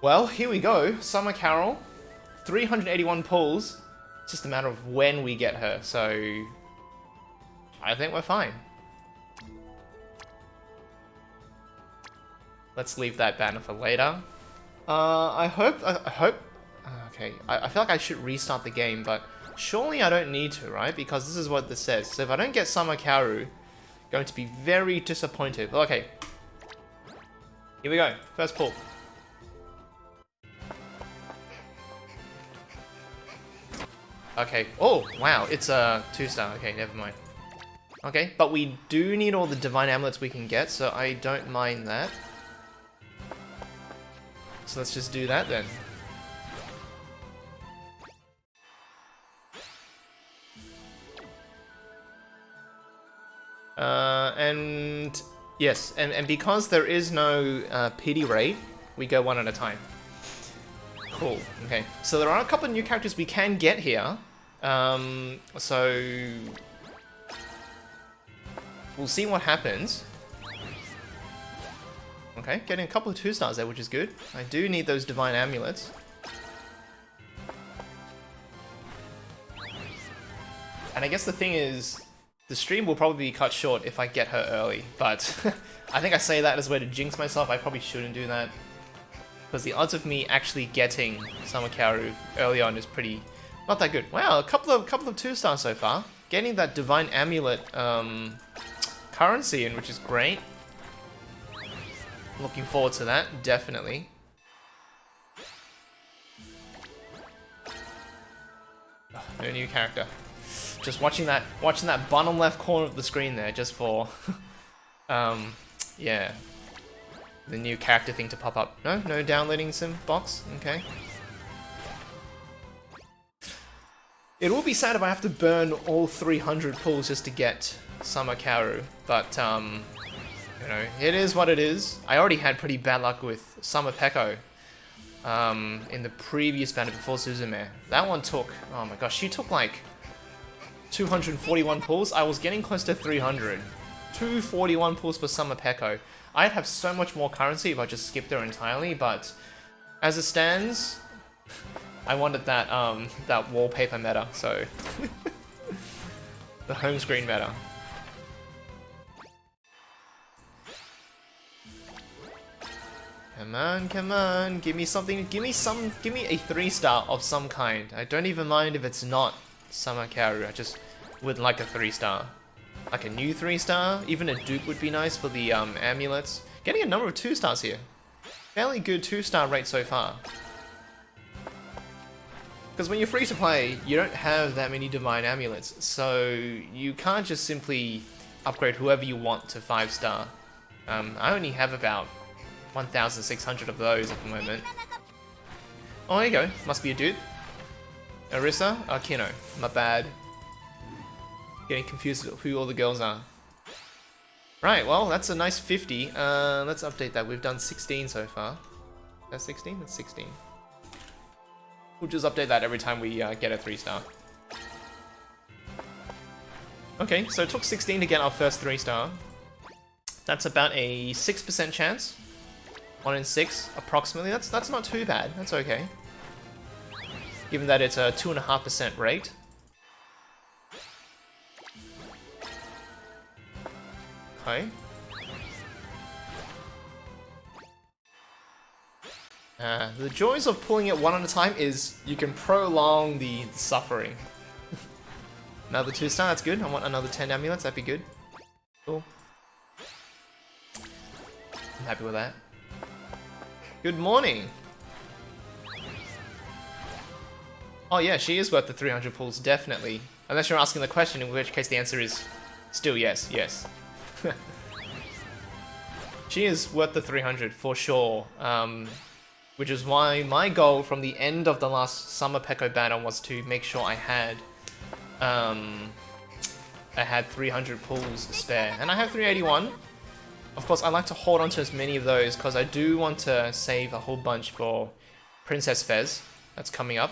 Well, here we go. Summer Karyl. 381 pulls. It's just a matter of when we get her, so I think we're fine. Let's leave that banner for later. I hope. Okay, I feel like I should restart the game, but surely I don't need to, right? Because this is what this says. So if I don't get Summer Karyl, going to be very disappointed. Okay, here we go. First pull. Okay. Oh, wow. It's a 2-star. Okay, never mind. Okay, but we do need all the Divine Amulets we can get, so I don't mind that. So let's just do that then. And yes, and because there is no pity rate, we go one at a time. Cool. Okay, so there are a couple of new characters we can get here. So we'll see what happens. Okay, getting a couple of 2-stars there, which is good. I do need those Divine Amulets. And I guess the thing is, the stream will probably be cut short if I get her early, but I think I say that as a way to jinx myself. I probably shouldn't do that, because the odds of me actually getting Summer Karyl early on is pretty not that good. Wow, a couple of 2-stars so far. Getting that Divine Amulet currency in, which is great. Looking forward to that, definitely. Oh, no new character. Just watching that bottom left corner of the screen there, just for, yeah, the new character thing to pop up. No downloading sim box. Okay. It will be sad if I have to burn all 300 pulls just to get Summer Karyl, but you know, it is what it is. I already had pretty bad luck with Summer Peko in the previous banner before Suzume. That one took, oh my gosh, she took like 241 pulls. I was getting close to 300. 241 pulls for Summer Peko. I'd have so much more currency if I just skipped her entirely, but as it stands, I wanted that that wallpaper meta, so the home screen meta. Come on, give me something, give me a 3-star of some kind. I don't even mind if it's not Summer Karyl, I just would like a 3-star. Like a new 3-star, even a dupe would be nice for the amulets. Getting a number of 2-stars here. Fairly good 2-star rate so far. Because when you're free to play, you don't have that many Divine Amulets, so you can't just simply upgrade whoever you want to 5-star. I only have about 1,600 of those at the moment. Oh, there you go. Must be a dude. Arisa? Kino. My bad. Getting confused with who all the girls are. Right, well, that's a nice 50. Let's update that. We've done 16 so far. That's 16? That's 16. We'll just update that every time we get a 3-star. Okay, so it took 16 to get our first 3-star. That's about a 6% chance. 1 in 6, approximately. That's not too bad. That's okay. Given that it's a 2.5% rate. Okay. The joys of pulling it one at a time is you can prolong the suffering. Another 2-star, that's good. I want another 10 amulets, that'd be good. Cool. I'm happy with that. Good morning! Oh yeah, she is worth the 300 pulls, definitely. Unless you're asking the question, in which case the answer is still yes, yes. She is worth the 300 for sure. Which is why my goal from the end of the last Summer Peko banner was to make sure I had 300 pulls spare. And I have 381. Of course, I like to hold on to as many of those because I do want to save a whole bunch for Princess Fez. That's coming up.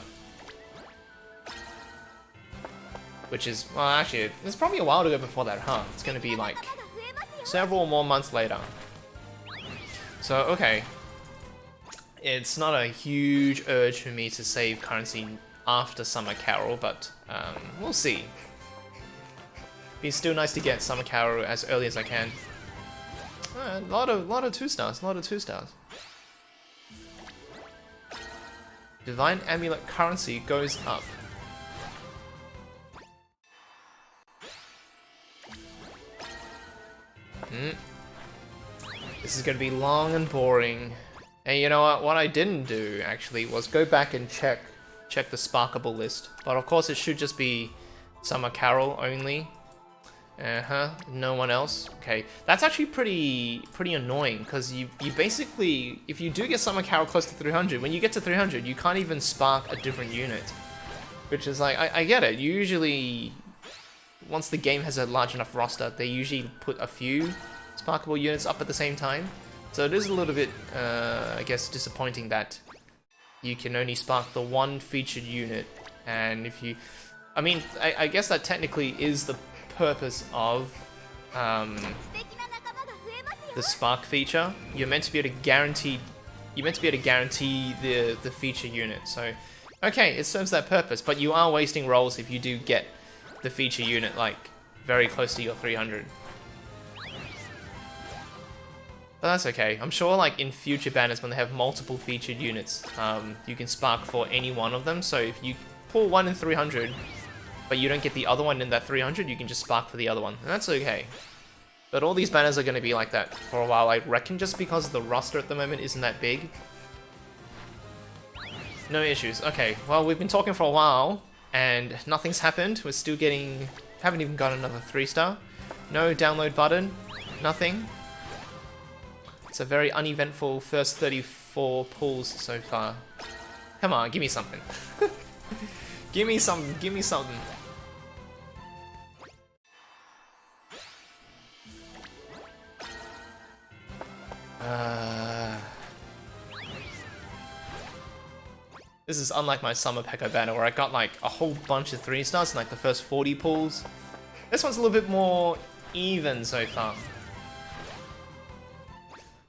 Which is, well, actually, there's probably a while to go before that, huh? It's going to be like several more months later. So, okay. It's not a huge urge for me to save currency after Summer Karyl, but we'll see. It's still nice to get Summer Karyl as early as I can. A lot of 2-stars, a lot of 2-stars. Divine Amulet currency goes up. This is going to be long and boring. And you know what? What I didn't do, actually, was go back and check the sparkable list. But of course, it should just be Summer Karyl only. No one else. Okay, that's actually pretty annoying, because you basically, if you do get Summer Karyl close to 300, when you get to 300, you can't even spark a different unit. Which is like, I get it. Usually, once the game has a large enough roster, they usually put a few sparkable units up at the same time. So it is a little bit, I guess, disappointing that you can only spark the one featured unit. And if you, I mean, I guess that technically is the purpose of the spark feature. You're meant to be able to guarantee, the feature unit. So, okay, it serves that purpose. But you are wasting rolls if you do get the feature unit like very close to your 300. But that's okay. I'm sure like in future banners when they have multiple featured units, you can spark for any one of them. So if you pull one in 300, but you don't get the other one in that 300, you can just spark for the other one. And that's okay. But all these banners are going to be like that for a while, I reckon, just because the roster at the moment isn't that big. No issues. Okay, well, we've been talking for a while, and nothing's happened. We're still getting... haven't even got another 3-star. No download button. Nothing. It's a very uneventful first 34 pulls so far. Come on, give me something. Give me something, give me something. This is unlike my Summer Pekka banner where I got like a whole bunch of 3-stars in like the first 40 pulls. This one's a little bit more even so far.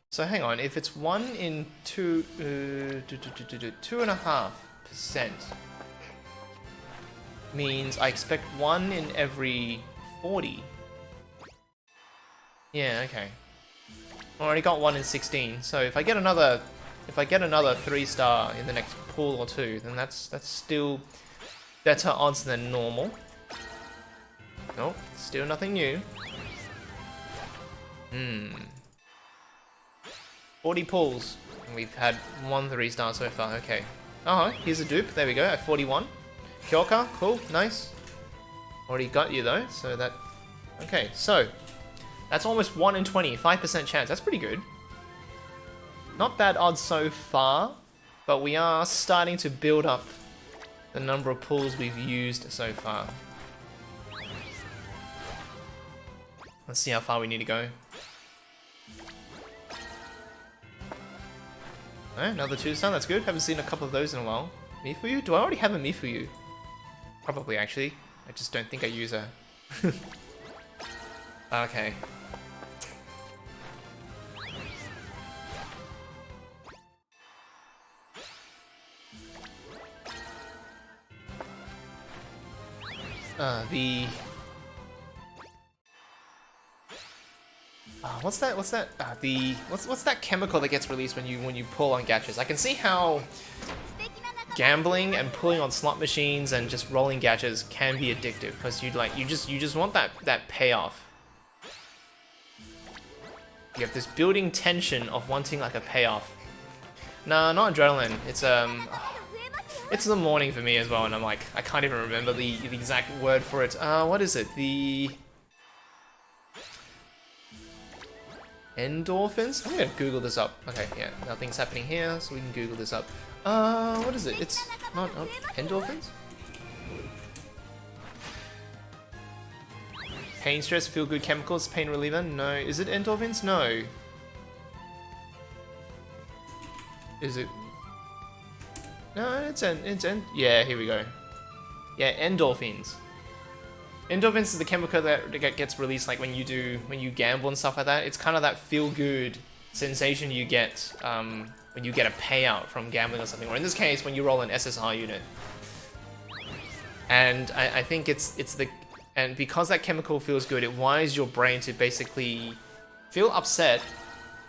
So hang on, if it's 1 in 2.5% means I expect 1 in every 40. Yeah, okay. I already got 1 in 16, so if I get another 3-star in the next pool or two, then that's still better odds than normal. Nope, still nothing new. 40 pulls, and we've had 1 3-star so far, okay. Oh, here's a dupe, there we go, at 41. Kyoka, cool, nice. Already got you though, so that... Okay, so, that's almost 1 in 20, 5% chance, that's pretty good. Not bad odds so far, but we are starting to build up the number of pulls we've used so far. Let's see how far we need to go. Alright, another 2-star, that's good. Haven't seen a couple of those in a while. Mifuyu? Do I already have a Mifuyu? Probably, actually. I just don't think I use her. Okay. What's that? What's that chemical that gets released when you pull on gachas? I can see how gambling and pulling on slot machines and just rolling gachas can be addictive because you just want that payoff. You have this building tension of wanting like a payoff. Nah, not adrenaline. It's the morning for me as well, and I'm like, I can't even remember the exact word for it. What is it? The endorphins? I'm gonna Google this up. Okay, yeah, nothing's happening here, so we can Google this up. What is it? It's not endorphins? Pain, stress, feel good chemicals, pain reliever? No. Is it endorphins? No. Is it? No, yeah, here we go. Yeah, endorphins. Endorphins is the chemical that gets released like when you gamble and stuff like that. It's kind of that feel-good sensation you get when you get a payout from gambling or something, or in this case, when you roll an SSR unit. And I think it's the, and because that chemical feels good, it wires your brain to basically feel upset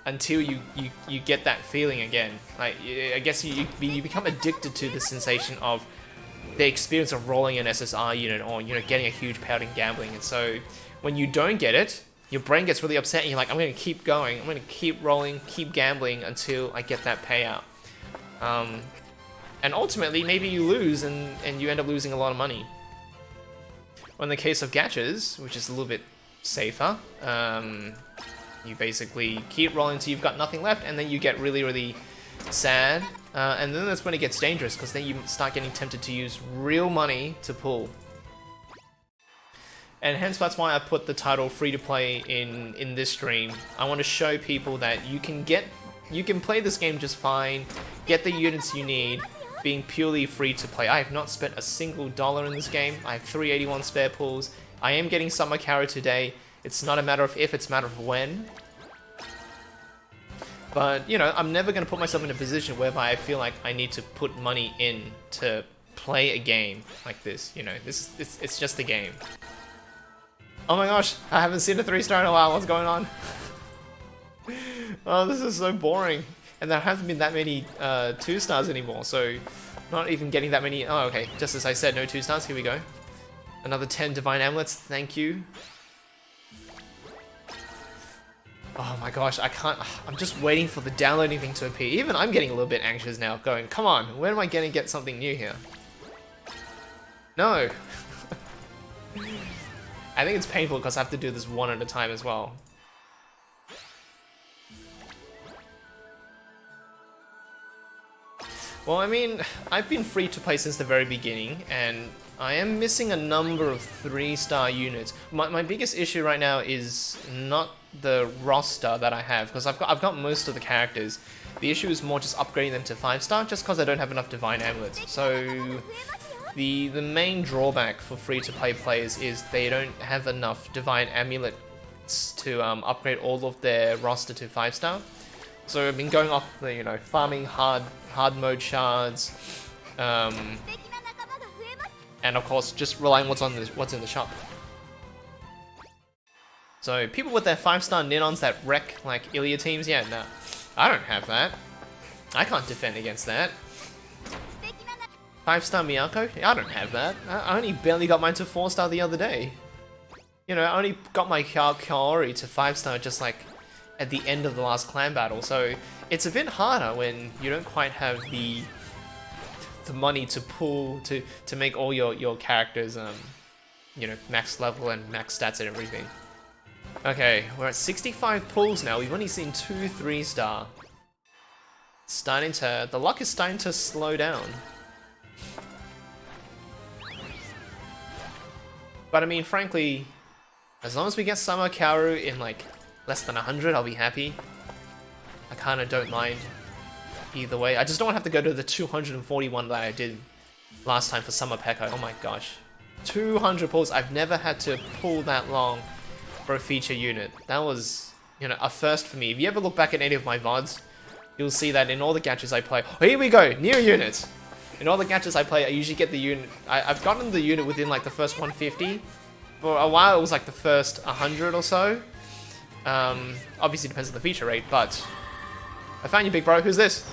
until you get that feeling again. Like, I guess you become addicted to the sensation of the experience of rolling an SSR unit, or getting a huge payout in gambling. And so when you don't get it, your brain gets really upset and you're like, I'm going to keep going, I'm going to keep rolling, keep gambling until I get that payout. And ultimately, maybe you lose and you end up losing a lot of money. Well, in the case of gachas, which is a little bit safer, you basically keep rolling until you've got nothing left, and then you get really, really sad. And then that's when it gets dangerous, because then you start getting tempted to use real money to pull. And hence that's why I put the title free to play in this stream. I want to show people that you can play this game just fine, get the units you need, being purely free to play. I have not spent a single dollar in this game. I have 381 spare pulls. I am getting Summer Karyl today. It's not a matter of if, it's a matter of when. But, I'm never going to put myself in a position whereby I feel like I need to put money in to play a game like this. It's just a game. Oh my gosh, I haven't seen a 3-star in a while. What's going on? Oh, this is so boring. And there haven't been that many 2-stars anymore, so not even getting that many. Oh, okay, just as I said, no 2-stars. Here we go. Another 10 Divine Amulets. Thank you. Oh my gosh, I can't. I'm just waiting for the downloading thing to appear. Even I'm getting a little bit anxious now, going, come on, when am I going to get something new here? No. I think it's painful because I have to do this one at a time as well. Well, I mean, I've been free to play since the very beginning, and I am missing a number of 3-star units. My biggest issue right now is not the roster that I have, because I've got most of the characters. The issue is more just upgrading them to 5-star, just because I don't have enough Divine Amulets. So the main drawback for free-to-play players is they don't have enough Divine Amulets to upgrade all of their roster to 5-star. So I've been going off the, farming hard mode shards, and of course just relying what's in the shop. So people with their 5-star Ninons that wreck like Ilya teams, yeah, no, I don't have that. I can't defend against that. 5-star Miyako, I don't have that. I only barely got mine to 4-star the other day. I only got my Kaori to 5-star just like at the end of the last clan battle, so it's a bit harder when you don't quite have the money to pull to make all your characters max level and max stats and everything. Okay, we're at 65 pulls now. We've only seen 2 3-star. The luck is starting to slow down. But I mean, frankly, as long as we get Summer Karyl in like less than 100, I'll be happy. I kind of don't mind either way. I just don't have to go to the 241 that I did last time for Summer Pekka. Oh my gosh. 200 pulls. I've never had to pull that long for a feature unit. That was, a first for me. If you ever look back at any of my VODs, you'll see that in all the gachas I play... Oh, here we go! New units! In all the gachas I play, I usually get the unit... I've gotten the unit within like the first 150. For a while, it was like the first 100 or so. Obviously depends on the feature rate, but I found you, big bro. Who's this?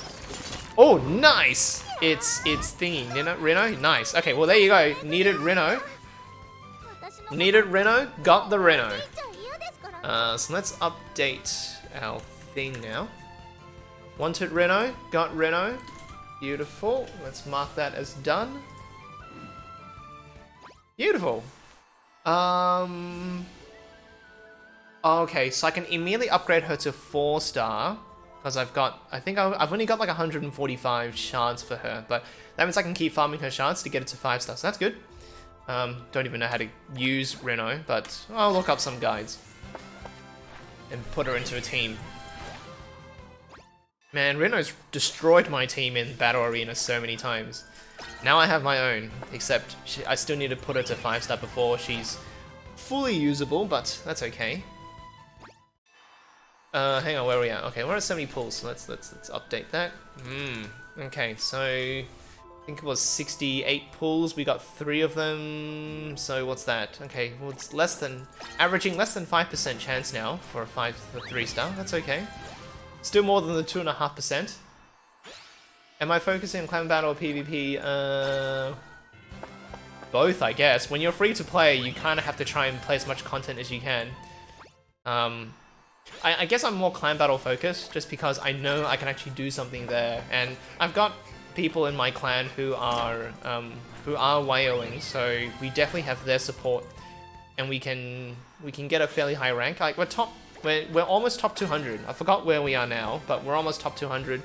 Oh, nice! It's thingy, Reno? Nice. Okay, well there you go. Needed Reno. Needed Reno, got the Reno. So let's update our thing now. Wanted Reno, got Reno. Beautiful. Let's mark that as done. Beautiful. Okay, so I can immediately upgrade her to 4-star, because I think I've only got like 145 shards for her, but that means I can keep farming her shards to get it to 5-star, so that's good. Don't even know how to use Reno, but I'll look up some guides and put her into a team. Man, Reno's destroyed my team in Battle Arena so many times. Now I have my own, except I still need to put her to 5-star before she's fully usable, but that's okay. Hang on, where are we at? Okay, we're at 70 pulls, so let's update that. Okay, so I think it was 68 pulls. We got 3 of them. So what's that? Okay, well it's averaging less than 5% chance now for a 3-star. That's okay. Still more than the 2.5%. Am I focusing on clan battle or PvP? Both, I guess. When you're free to play, you kind of have to try and play as much content as you can. I guess I'm more clan battle focused, just because I know I can actually do something there, and I've got people in my clan who are whaleing, so we definitely have their support, and we can get a fairly high rank. Like we're almost top 200. I forgot where we are now, but we're almost top 200.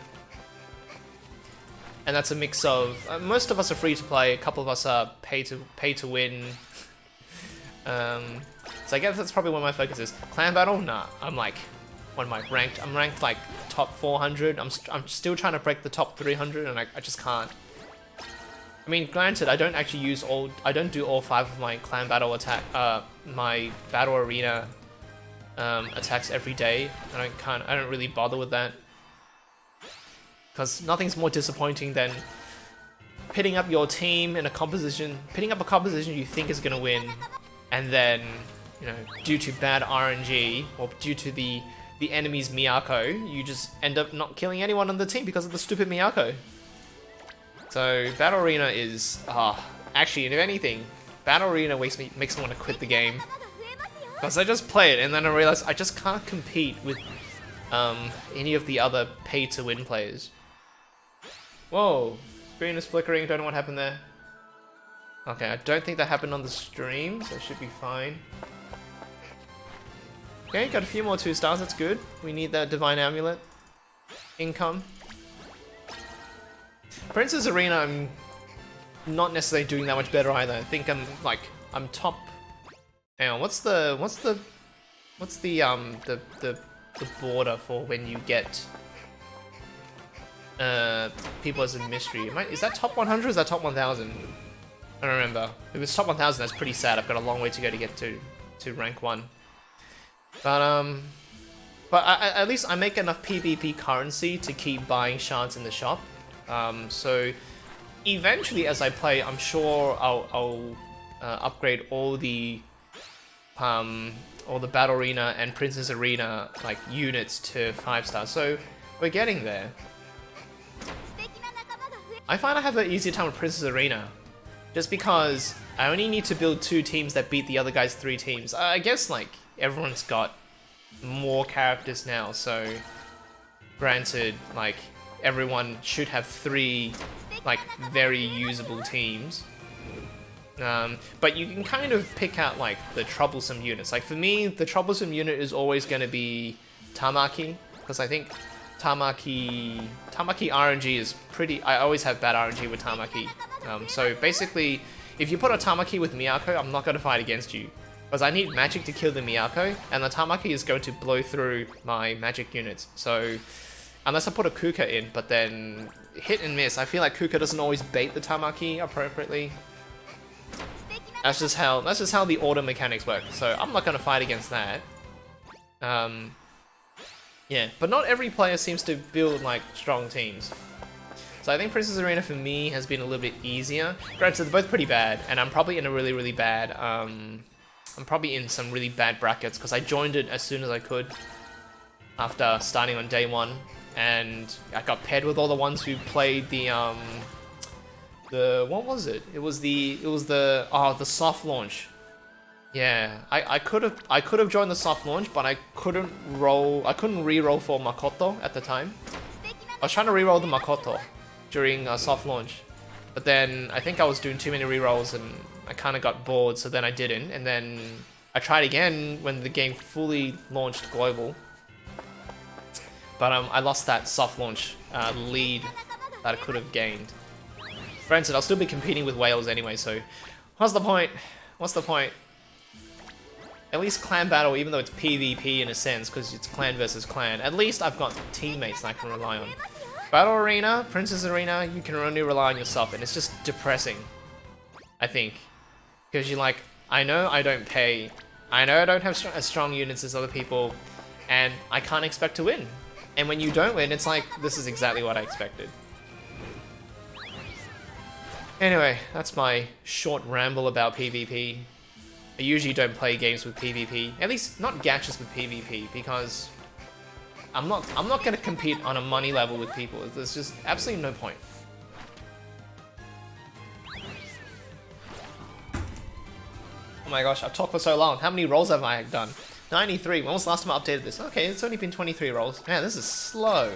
And that's a mix of most of us are free to play, a couple of us are pay to win. So I guess that's probably where my focus is. Clan battle? Nah. I'm like, what am I ranked? I'm ranked like top 400. I'm still trying to break the top 300, and I just can't. I mean, granted, I don't actually I don't do all 5 of my clan battle my battle arena attacks every day. I don't really bother with that. Because nothing's more disappointing than pitting up your team in a composition you think is gonna win, and then, you know, due to bad RNG or due to the enemy's Miyako, you just end up not killing anyone on the team because of the stupid Miyako. So Battle Arena is actually, if anything, Battle Arena makes me want to quit the game. Because I just play it and then I realize I just can't compete with any of the other pay-to-win players. Whoa, screen is flickering, don't know what happened there. Okay, I don't think that happened on the stream, so it should be fine. Okay, got a few more 2-stars, that's good. We need that Divine Amulet. Income. Princess Arena, I'm not necessarily doing that much better either. I think I'm top. Hang on, what's the border for when you get people as a mystery? Is that top 100 or is that top 1000? I don't remember. If it was top 1000, that's pretty sad. I've got a long way to go to get to rank 1. But at least I make enough PvP currency to keep buying shards in the shop. So eventually, as I play, I'm sure I'll upgrade all the Battle Arena and Princess Arena like units to 5-star. So we're getting there. I find I have an easier time with Princess Arena, just because I only need to build 2 teams that beat the other guy's 3 teams. I guess like everyone's got more characters now, so granted, like everyone should have 3 like very usable teams. But you can kind of pick out like the troublesome units. Like for me, the troublesome unit is always going to be Tamaki, because I think Tamaki RNG is pretty. I always have bad RNG with Tamaki. So basically, if you put a Tamaki with Miyako, I'm not going to fight against you, because I need magic to kill the Miyako, and the Tamaki is going to blow through my magic units. So unless I put a Kuka in, but then hit and miss. I feel like Kuka doesn't always bait the Tamaki appropriately. That's just how the order mechanics work. So I'm not going to fight against that. Yeah, but not every player seems to build like strong teams. So I think Princess Arena for me has been a little bit easier. Granted, they're both pretty bad, and I'm probably in a really bad. I'm probably in some really bad brackets because I joined it as soon as I could after starting on day 1, and I got paired with all the ones who played the what was it? It was the soft launch. Yeah, I could have joined the soft launch, but I couldn't re-roll for Makoto at the time. I was trying to re-roll the Makoto during soft launch, but then I think I was doing too many re-rolls and I kind of got bored, so then I didn't, and then I tried again when the game fully launched global. But I lost that soft launch lead that I could have gained. Granted, I'll still be competing with whales anyway, so what's the point? What's the point? At least clan battle, even though it's PvP in a sense, because it's clan versus clan, at least I've got teammates that I can rely on. Battle Arena, Princess Arena, you can only rely on yourself, and it's just depressing, I think. Because you're like, I know I don't pay, I know I don't have as strong units as other people, and I can't expect to win. And when you don't win, it's like, this is exactly what I expected. Anyway, that's my short ramble about PvP. I usually don't play games with PvP, at least not gachas with PvP, because I'm not going to compete on a money level with people. There's just absolutely no point. Oh my gosh, I've talked for so long. How many rolls have I done? 93. When was the last time I updated this? Okay, it's only been 23 rolls. Man, this is slow.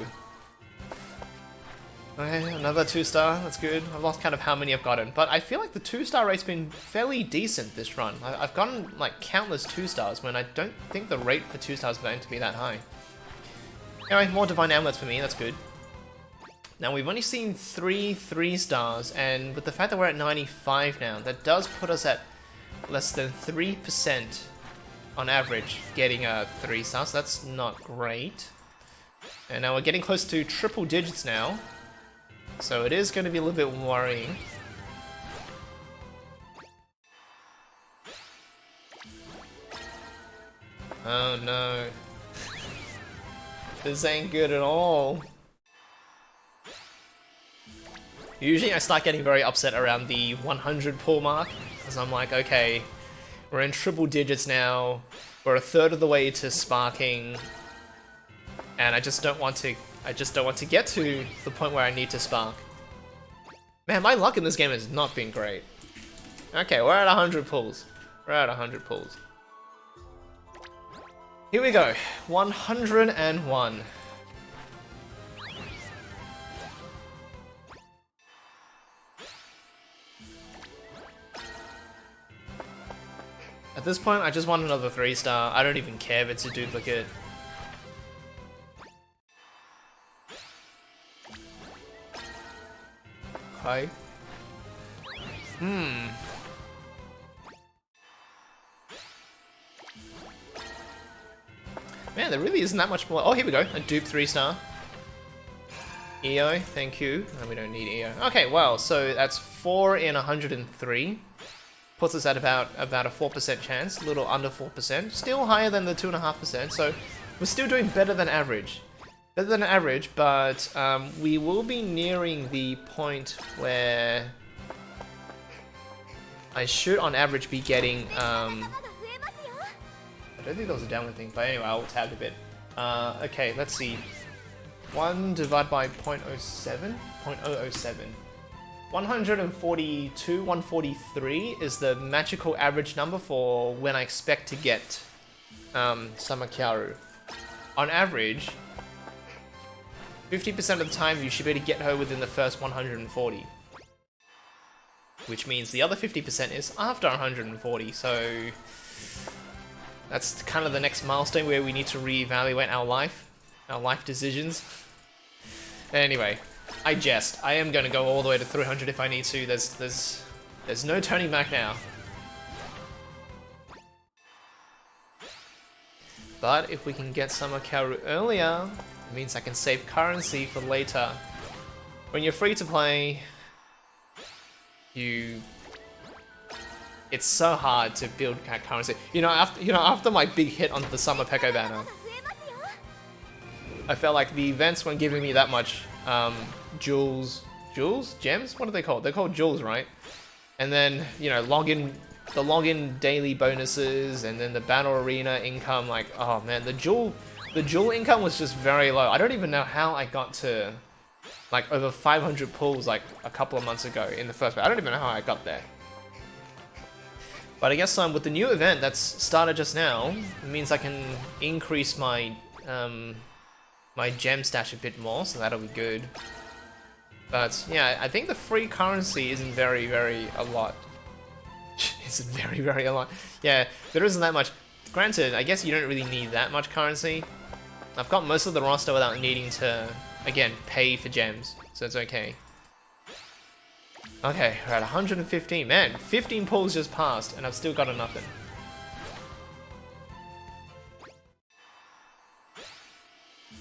Okay, another 2-star. That's good. I've lost count of how many I've gotten, but I feel like the 2-star rate's been fairly decent this run. I've gotten like countless 2-stars when I don't think the rate for 2-stars is going to be that high. Anyway, more Divine Amulets for me. That's good. Now, we've only seen 3 3-stars, and with the fact that we're at 95 now, that does put us at less than 3% on average getting a 3-star, so that's not great. And now we're getting close to triple digits now, so it is going to be a little bit worrying. Oh no. This ain't good at all. Usually I start getting very upset around the 100 pull mark, because I'm like, okay, we're in triple digits now, we're a third of the way to sparking, and I just don't want to get to the point where I need to spark. Man, my luck in this game has not been great. Okay, we're at 100 pulls. We're at 100 pulls. Here we go, 101. At this point, I just want another 3-star. I don't even care if it's a duplicate. Okay. Man, there really isn't that much more. Oh, here we go. A dupe 3-star. EO, thank you. No, we don't need EO. Okay, well, so that's 4 in 103. Puts us at about a 4% chance, a little under 4%. Still higher than the 2.5%, so we're still doing better than average. Better than average, but we will be nearing the point where I should, on average, be getting... I don't think that was a downward thing, but anyway, I'll tab a bit. Okay, let's see. 1 divided by 0.07? 0.007. 142, 143 is the magical average number for when I expect to get Summer Karyl. On average, 50% of the time you should be able to get her within the first 140. Which means the other 50% is after 140, so that's kind of the next milestone where we need to reevaluate our life decisions. Anyway, I jest. I am going to go all the way to 300 if I need to. There's no turning back now. But if we can get Summer Karyl earlier, it means I can save currency for later. When you're free to play, it's so hard to build currency. After my big hit on the Summer Peko banner, I felt like the events weren't giving me that much gems? What are they called? They're called jewels, right? And then, the login daily bonuses, and then the battle arena income, like, oh man, the jewel income was just very low. I don't even know how I got to, like, over 500 pulls, like, a couple of months ago in the first place. I don't even know how I got there. But I guess with the new event that's started just now, it means I can increase my my gem stash a bit more, so that'll be good. But yeah, I think the free currency isn't very, very a lot. Isn't very, very a lot. Yeah, there isn't that much. Granted, I guess you don't really need that much currency. I've got most of the roster without needing to, again, pay for gems, so it's okay. Okay, we're at 115. Man, 15 pulls just passed, and I've still got a nothing.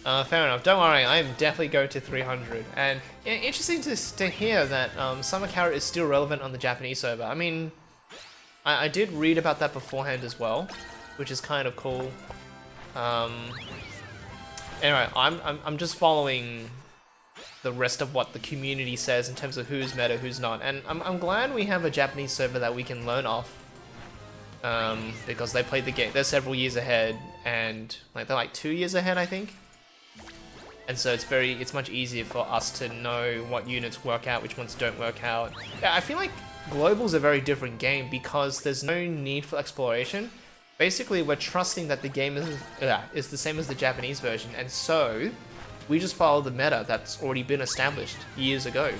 Fair enough. Don't worry, I am definitely going to 300. And yeah, interesting to hear that Summer Karyl is still relevant on the Japanese server. I mean, I did read about that beforehand as well, which is kind of cool. Anyway, I'm just following the rest of what the community says in terms of who's meta, who's not, and I'm glad we have a Japanese server that we can learn off, because they played the game. They're several years ahead, and like they're like 2 years ahead, I think. And so it's much easier for us to know what units work out, which ones don't work out. Yeah, I feel like Global's a very different game because there's no need for exploration. Basically, we're trusting that the game is the same as the Japanese version, and so we just follow the meta that's already been established years ago.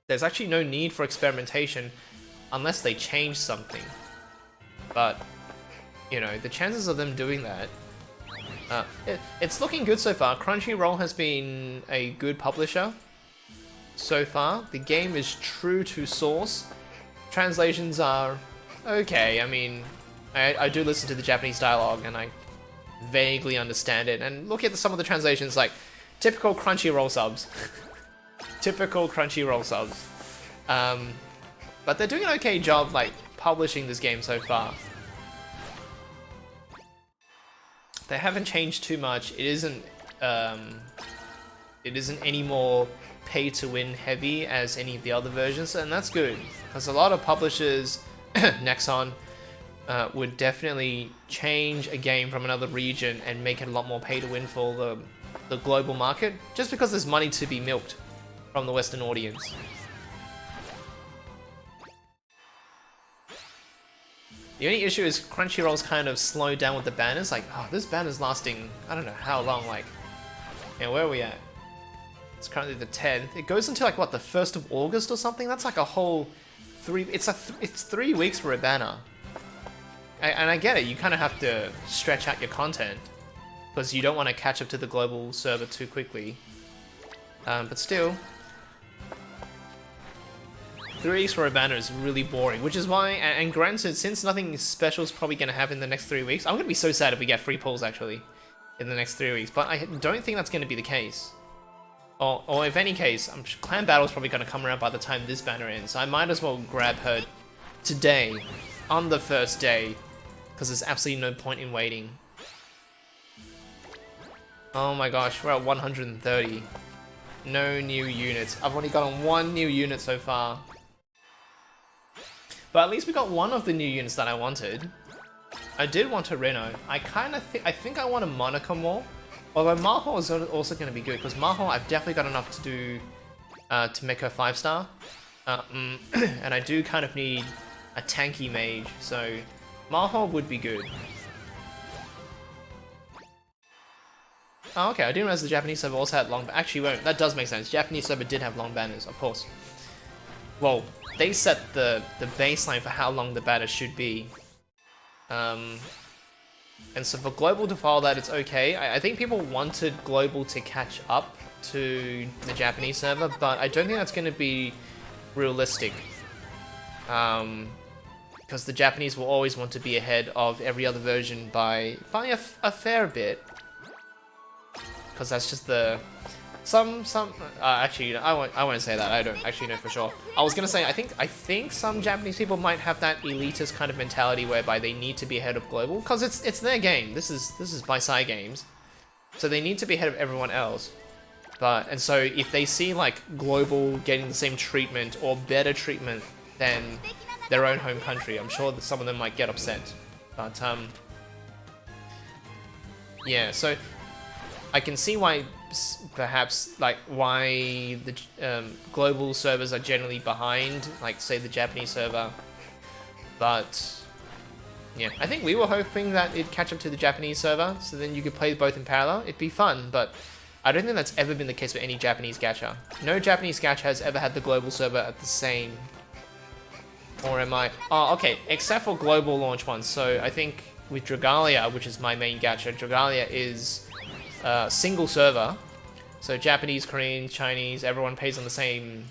There's actually no need for experimentation unless they change something. But, you know, the chances of them doing that, it's looking good so far. Crunchyroll has been a good publisher so far. The game is true to source. Translations are okay. I mean, I do listen to the Japanese dialogue and I vaguely understand it. And look at some of the translations, like typical Crunchyroll subs. Typical Crunchyroll subs. But they're doing an okay job, like, publishing this game so far. They haven't changed too much. It isn't any more pay-to-win heavy as any of the other versions, and that's good. Because a lot of publishers, Nexon, would definitely change a game from another region and make it a lot more pay-to-win for the global market, just because there's money to be milked from the Western audience. The only issue is Crunchyroll's kind of slowed down with the banners. Like, oh, this banner's lasting, I don't know how long, like, yeah, where are we at? It's currently the 10th. It goes until like, what, the 1st of August or something? That's like a whole it's 3 weeks for a banner. And I get it, you kind of have to stretch out your content because you don't want to catch up to the global server too quickly. But still, 3 weeks for a banner is really boring, which is why, and granted, since nothing special is probably going to happen in the next 3 weeks, I'm going to be so sad if we get free pulls actually in the next 3 weeks, but I don't think that's going to be the case. Or if any case, Clan Battle is probably going to come around by the time this banner ends, so I might as well grab her today, on the first day, because there's absolutely no point in waiting. Oh my gosh, we're at 130. No new units. I've only gotten 1 new unit so far. But at least we got one of the new units that I wanted. I did want a Reno. I think I want a Monica more. Although Maho is also going to be good, because Maho I've definitely got enough to do to make her 5-star. And I do kind of need a tanky mage, so Maho would be good. Oh, okay, I didn't realize the Japanese server also had long... Actually, wait, that does make sense. Japanese server did have long banners, of course. Well, they set the baseline for how long the banner should be. And so for Global to follow that, it's okay. I think people wanted Global to catch up to the Japanese server, but I don't think that's going to be realistic. Because the Japanese will always want to be ahead of every other version by a fair bit. Because that's just the... actually, I won't say that. I don't actually know for sure. I was gonna say I think some Japanese people might have that elitist kind of mentality whereby they need to be ahead of Global because it's their game. This is by Psy Games, so they need to be ahead of everyone else. And so if they see like Global getting the same treatment or better treatment than their own home country, I'm sure that some of them might get upset. But yeah, so I can see why. Perhaps like why the global servers are generally behind, like say the Japanese server, but yeah, I think we were hoping that it'd catch up to the Japanese server, so then you could play both in parallel. It'd be fun, but I don't think that's ever been the case with any Japanese gacha. No Japanese gacha has ever had the global server at the same, or am I? Oh, okay, except for global launch ones. So I think with Dragalia, which is my main gacha, Dragalia is single server, so Japanese, Korean, Chinese, everyone pays on the same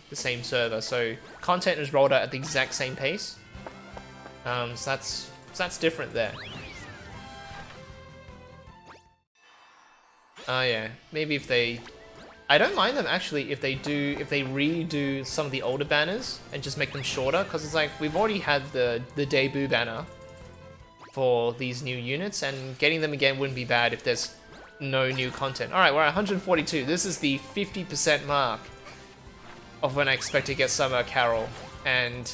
server. So content is rolled out at the exact same pace. So that's different there. Oh yeah, maybe if they, I don't mind them actually if they redo some of the older banners and just make them shorter, because it's like we've already had the debut banner for these new units, and getting them again wouldn't be bad if there's no new content. Alright, we're at 142. This is the 50% mark of when I expect to get Summer Karyl. And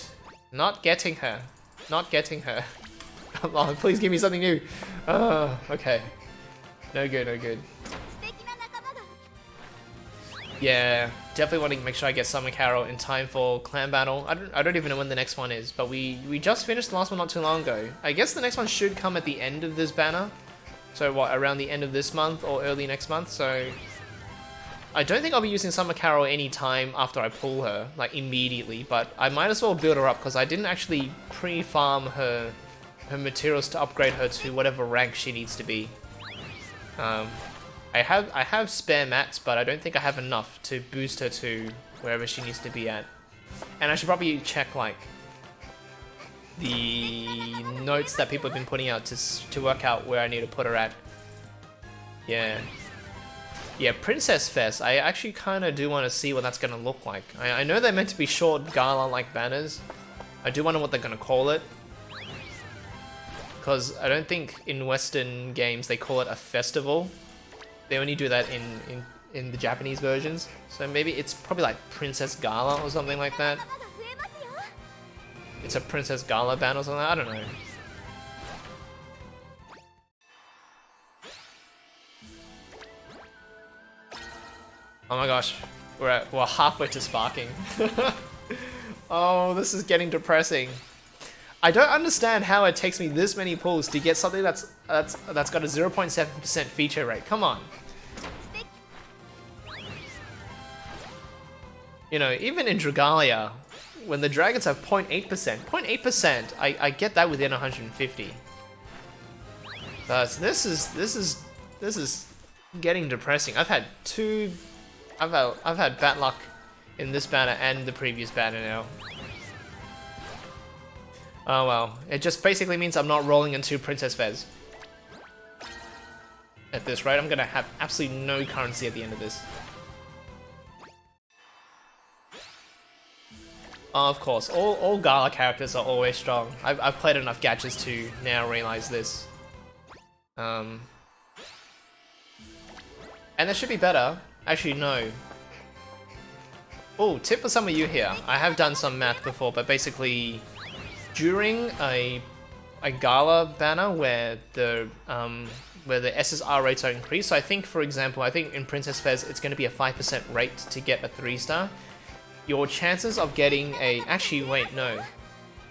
not getting her. Not getting her. Come on, please give me something new. Okay. No good, no good. Yeah, definitely want to make sure I get Summer Karyl in time for Clan Battle. I don't even know when the next one is, but we just finished the last one not too long ago. I guess the next one should come at the end of this banner. So what, around the end of this month or early next month, so... I don't think I'll be using Summer Karyl any time after I pull her, like immediately, but I might as well build her up because I didn't actually pre-farm her materials to upgrade her to whatever rank she needs to be. I have spare mats, but I don't think I have enough to boost her to wherever she needs to be at. And I should probably check like the notes that people have been putting out to work out where I need to put her at. Yeah. Yeah, Princess Fest. I actually kind of do want to see what that's going to look like. I know they're meant to be short gala-like banners. I do wonder what they're going to call it. Because I don't think in Western games they call it a festival. They only do that in the Japanese versions. So maybe it's probably like Princess Gala or something like that. It's a Princess Gala ban or something, I don't know. Oh my gosh, we're halfway to sparking. Oh, this is getting depressing. I don't understand how it takes me this many pulls to get something that's got a 0.7% feature rate. Come on. You know, even in Dragalia, when the dragons have 0.8%, I get that within 150. But this is getting depressing. I've had bad luck in this banner and the previous banner now. Oh well, it just basically means I'm not rolling into Princess Fez. At this rate, I'm gonna have absolutely no currency at the end of this. Oh, of course, all Gala characters are always strong. I've played enough gadgets to now realize this. And there should be better. Actually, no. Oh, tip for some of you here. I have done some math before, but basically, during a Gala banner where the SSR rates are increased, so I think, for example, I think in Princess Fez it's going to be a 5% rate to get a 3-star. Your chances of getting a... Actually, wait, no.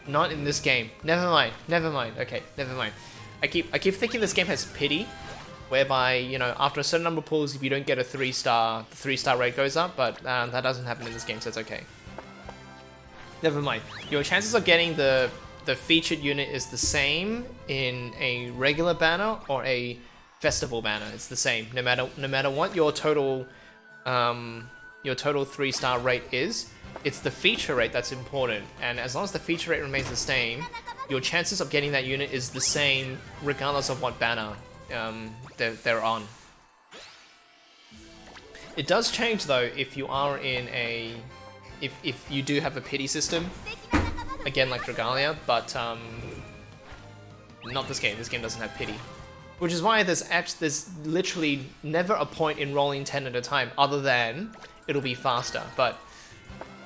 Not in this game. Never mind. Okay, never mind. I keep thinking this game has pity, whereby, you know, after a certain number of pulls, if you don't get a 3-star, the 3-star rate goes up, but that doesn't happen in this game, so it's okay. Never mind. Your chances of getting the featured unit is the same in a regular banner or a festival banner. It's the same, no matter what your total 3-star rate is. It's the feature rate that's important, and as long as the feature rate remains the same, your chances of getting that unit is the same regardless of what banner they're on. It does change though if you are in a... If you do have a pity system, again like Dragalia, but not this game. This game doesn't have pity. Which is why there's literally never a point in rolling 10 at a time other than it'll be faster. But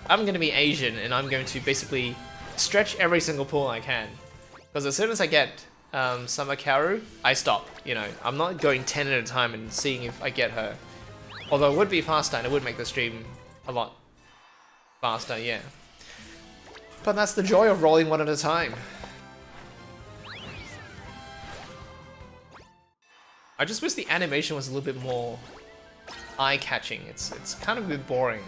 I'm going to be Asian and I'm going to basically stretch every single pull I can. Because as soon as I get Summer Karyl, I stop. You know, I'm not going 10 at a time and seeing if I get her. Although it would be faster and it would make the stream a lot faster, yeah. But that's the joy of rolling one at a time. I just wish the animation was a little bit more eye-catching. It's kind of a bit boring.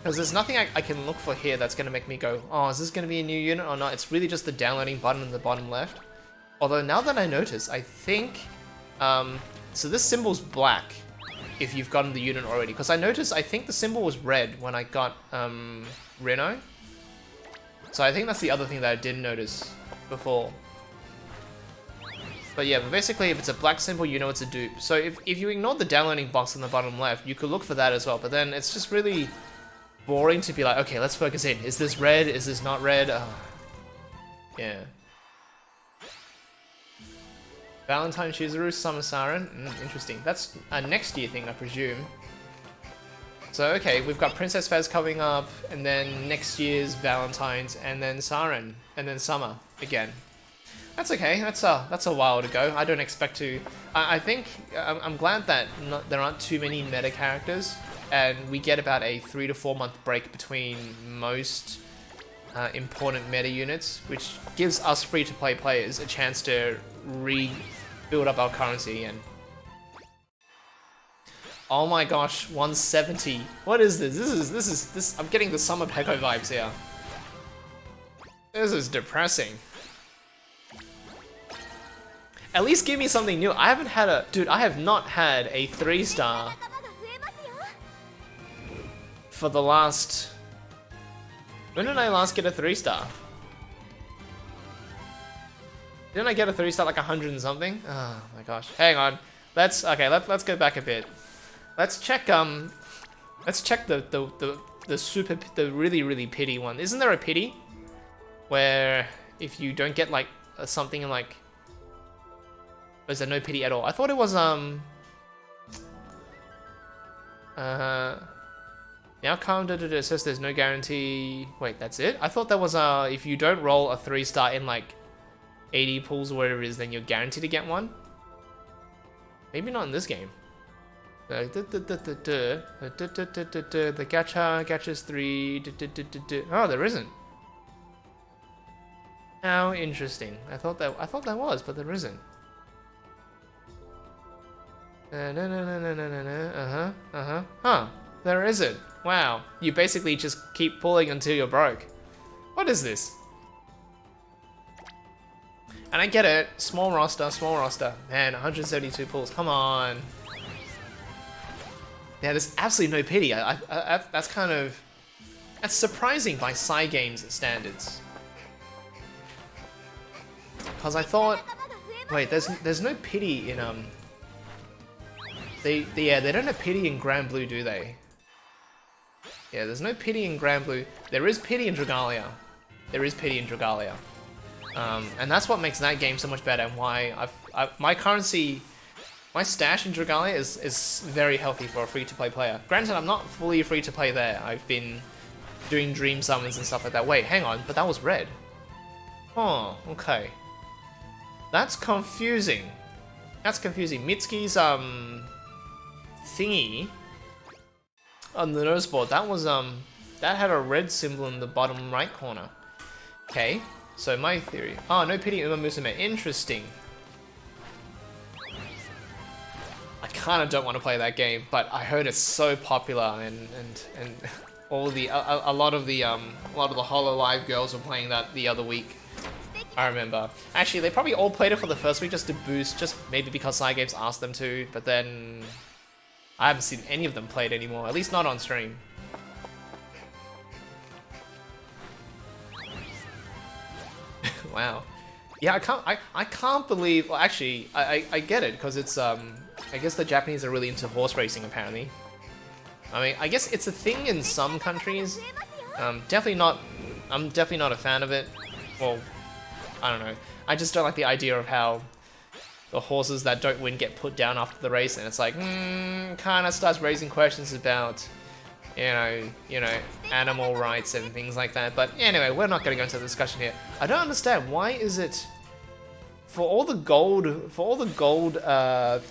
Because there's nothing I can look for here that's going to make me go, oh, is this going to be a new unit or not? It's really just the downloading button in the bottom left. Although now that I notice, I think... so this symbol's black if you've gotten the unit already. Because I noticed, I think the symbol was red when I got Reno. So I think that's the other thing that I didn't notice before. But yeah, but basically if it's a black symbol, you know it's a dupe. So if you ignore the downloading box in the bottom left, you could look for that as well. But then it's just really boring to be like, okay, let's focus in. Is this red? Is this not red? Yeah. Valentine Shizuru, Summer Siren. Interesting. That's a next year thing, I presume. So, okay, we've got Princess Fez coming up, and then next year's Valentine's, and then Siren, and then Summer again. That's okay. That's a while to go. I don't expect to. I think I'm glad that there aren't too many meta characters, and we get about a 3 to 4 month break between most important meta units, which gives us free-to-play players a chance to rebuild up our currency and. Oh my gosh, 170. What is this? This is I'm getting the Summer Peko vibes here. This is depressing. At least give me something new. I haven't had a... Dude, I have not had a 3-star for the last... When did I last get a 3-star? Didn't I get a 3-star like 100 and something? Oh my gosh. Hang on. Let's go back a bit. Let's check the really pity one. Isn't there a pity where if you don't get like something like, is there no pity at all? I thought it was the outcome says there's no guarantee. Wait, that's it? I thought that was if you don't roll a 3-star in like 80 pools or whatever it is, then you're guaranteed to get one. Maybe not in this game. The gacha's 3. Oh, there isn't. How interesting. I thought that was, but there isn't. Huh. There isn't. Wow. You basically just keep pulling until you're broke. What is this? And I get it. Small roster. Man, 172 pulls. Come on. Yeah, there's absolutely no pity. That's kind of... That's surprising by Cygames standards. Because I thought... Wait, there's no pity in... They don't have pity in Grand Blue, do they? Yeah, there's no pity in Grand Blue. There is pity in Dragalia. And that's what makes that game so much better and why my currency... My stash in Dragalia is very healthy for a free-to-play player. Granted, I'm not fully free-to-play there. I've been doing dream summons and stuff like that. Wait, hang on, but that was red. Oh, okay. That's confusing. Mitsuki's thingy on the notice board, that was that had a red symbol in the bottom right corner. Okay, so my theory. Oh, no pity Uma Musume. Interesting. I kind of don't want to play that game, but I heard it's so popular, and all the a lot of the Hololive girls were playing that the other week. I remember. Actually, they probably all played it for the first week just to boost, just maybe because Cygames asked them to, but then I haven't seen any of them play it anymore, at least not on stream. Wow. Yeah, I can't believe. Well, actually, I get it because it's I guess the Japanese are really into horse racing apparently. I mean, I guess it's a thing in some countries. Definitely not. I'm definitely not a fan of it. Well, I don't know. I just don't like the idea of how the horses that don't win get put down after the race, and it's like, kind of starts raising questions about, you know, animal rights and things like that. But anyway, we're not going to go into the discussion here. I don't understand, why is it for all the gold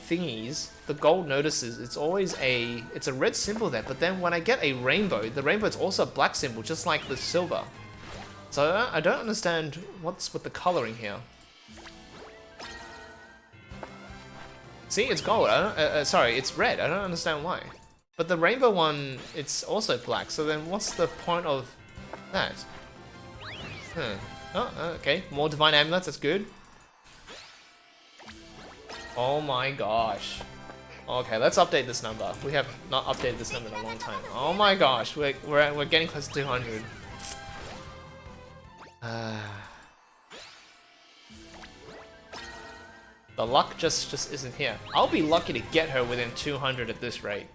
thingies, the gold notices, it's always a red symbol there, but then when I get a rainbow, the rainbow is also a black symbol, just like the silver. So I don't understand what's with the coloring here. See, it's gold. Sorry, it's red. I don't understand why. But the rainbow one, it's also black. So then, what's the point of that? Oh, okay. More divine amulets. That's good. Oh my gosh. Okay, let's update this number. We have not updated this number in a long time. Oh my gosh, we're getting close to 200. The luck just isn't here. I'll be lucky to get her within 200 at this rate.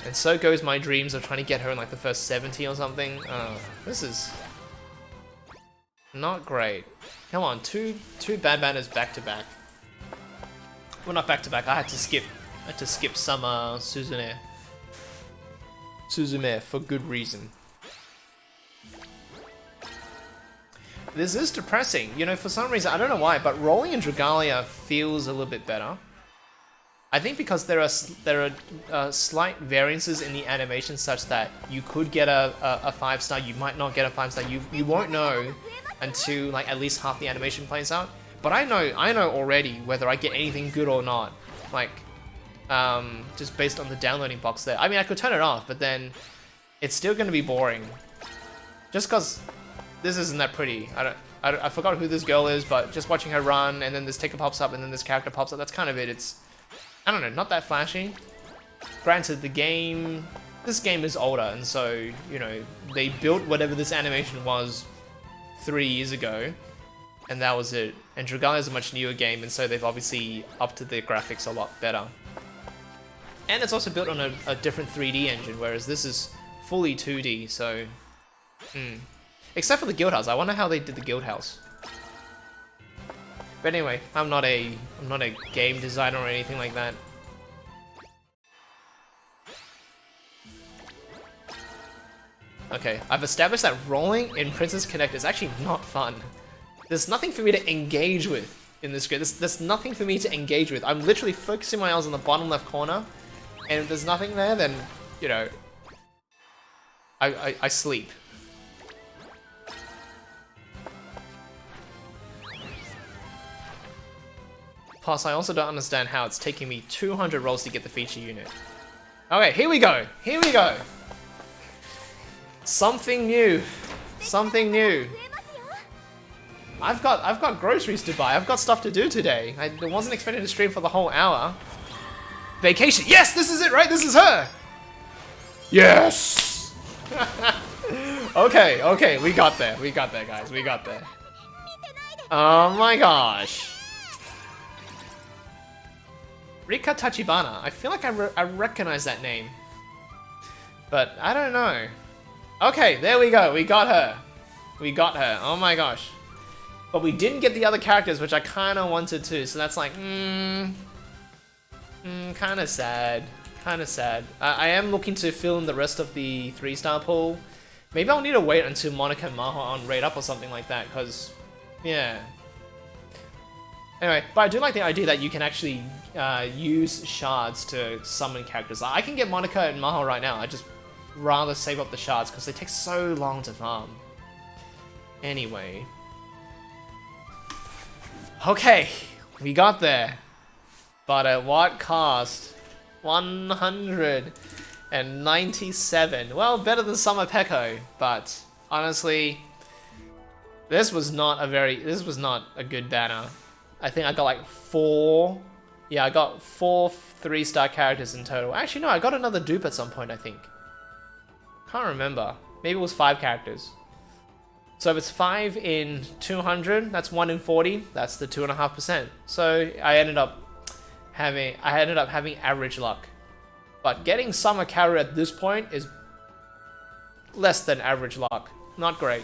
And so goes my dreams of trying to get her in like the first 70 or something. This is Not great. Come on, two bad banners back to back. Well, not back to back. I had to skip some Suzume for good reason. This is depressing. You know, for some reason, I don't know why, but rolling in Dragalia feels a little bit better. I think because there are slight variances in the animation such that you could get a 5-star, you might not get a 5-star. You won't know until like at least half the animation plays out. But I know already whether I get anything good or not. Like, just based on the downloading box there. I mean, I could turn it off, but then it's still going to be boring. Just because this isn't that pretty. I forgot who this girl is, but just watching her run, and then this ticker pops up, and then this character pops up. That's kind of it. It's, I don't know, not that flashy. Granted, this game is older, and so, you know, they built whatever this animation was 3 years ago, and that was it. And Dragalia is a much newer game, and so they've obviously upped the graphics a lot better. And it's also built on a different 3D engine, whereas this is fully 2D, so... Except for the guild house. I wonder how they did the guild house. But anyway, I'm not a game designer or anything like that. Okay, I've established that rolling in Princess Connect is actually not fun. There's nothing for me to engage with in this game. There's nothing for me to engage with. I'm literally focusing my eyes on the bottom left corner, and if there's nothing there, then, you know, I sleep. Plus, I also don't understand how it's taking me 200 rolls to get the feature unit. Okay, here we go. Here we go. Something new. Something new. I've got groceries to buy. I've got stuff to do today. I wasn't expecting to stream for the whole hour. Vacation. Yes, this is it, right? This is her. Yes. Okay, we got there. We got there, guys. We got there. Oh my gosh. Rika Tachibana. I feel like I recognize that name. But I don't know. Okay, there we go. We got her. We got her. Oh my gosh. But we didn't get the other characters, which I kind of wanted to. So that's like, kind of sad. Kind of sad. I am looking to fill in the rest of the 3-star pool. Maybe I'll need to wait until Monica and Maho on Raid Up or something like that, because, yeah. Anyway, but I do like the idea that you can actually use shards to summon characters. I can get Monica and Maho right now. I just rather save up the shards because they take so long to farm. Anyway. Okay, we got there. But at what cost? 197. Well, better than Summer Peko, but honestly, this was not a good banner. I think I got like 4. Yeah, I got 4 3-star characters in total. Actually, no, I got another dupe at some point, I think. Can't remember. Maybe it was 5 characters. So if it's 5 in 200, that's 1 in 40. That's the 2.5%. So I ended up having average luck. But getting Summer Karyl at this point is less than average luck. Not great.